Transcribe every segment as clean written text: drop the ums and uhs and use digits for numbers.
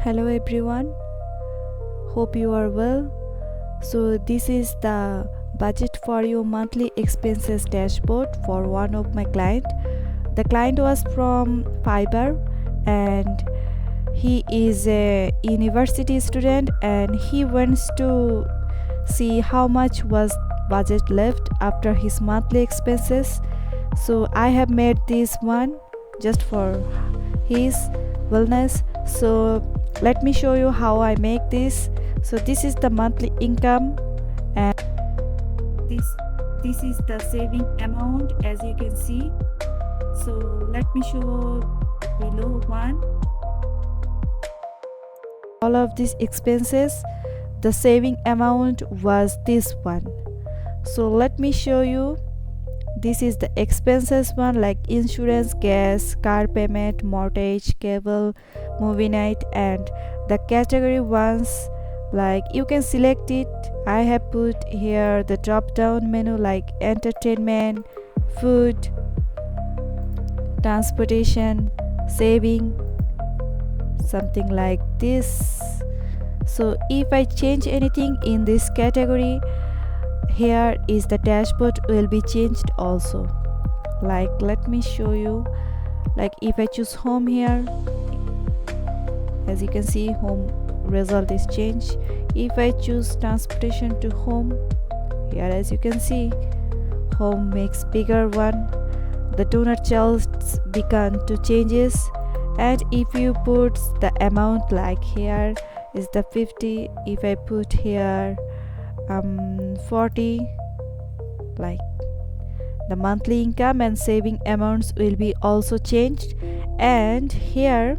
Hello everyone, hope you are well. So this is the budget for your monthly expenses dashboard for one of my client. The client was from Fiverr and he is a university student and he wants to see how much was budget left after his monthly expenses. So I have made this one just for his wellness. So let me show you how I make this. So this is the monthly income and this is the saving amount, as you can see. So let me show below one. All of these expenses, the saving amount was this one. So let me show you. This is the expenses one, like insurance, gas, car payment, mortgage, cable, movie night, and the category ones, like you can select it. I have put here the drop down menu like entertainment, food, transportation, saving, something like this. So if I change anything in this category, here is the dashboard will be changed also. Like let me show you, like if I choose home here, as you can see home result is changed. If I choose transportation to home, here as you can see home makes bigger one, the donor charts began to changes. And if you put the amount, like here is the 50, if I put here 40, like the monthly income and saving amounts will be also changed. And here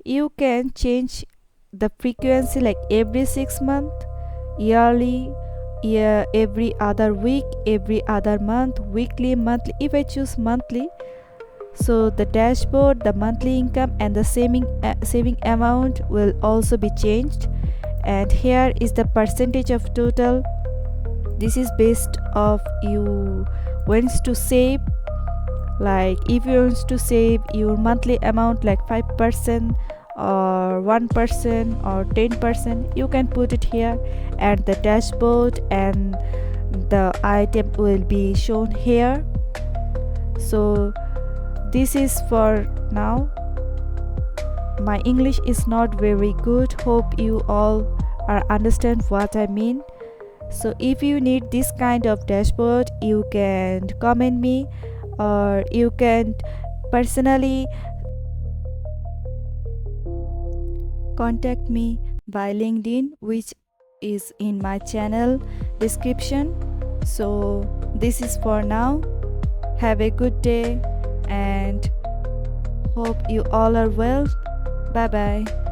you can change the frequency, like every 6 months, yearly, every other week, every other month, weekly, monthly. If I choose monthly, so the dashboard, the monthly income and the saving amount will also be changed. And here is the percentage of total. This is based off you wants to save, like if you want to save your monthly amount like 5% or 1% or 10%, you can put it here, and the dashboard and the item will be shown here. So this is for now. My English is not very good, hope you all are understand what I mean. So if you need this kind of dashboard, you can comment me, or you can personally contact me by LinkedIn, which is in my channel description. So this is for now. Have a good day and hope you all are well. Bye bye.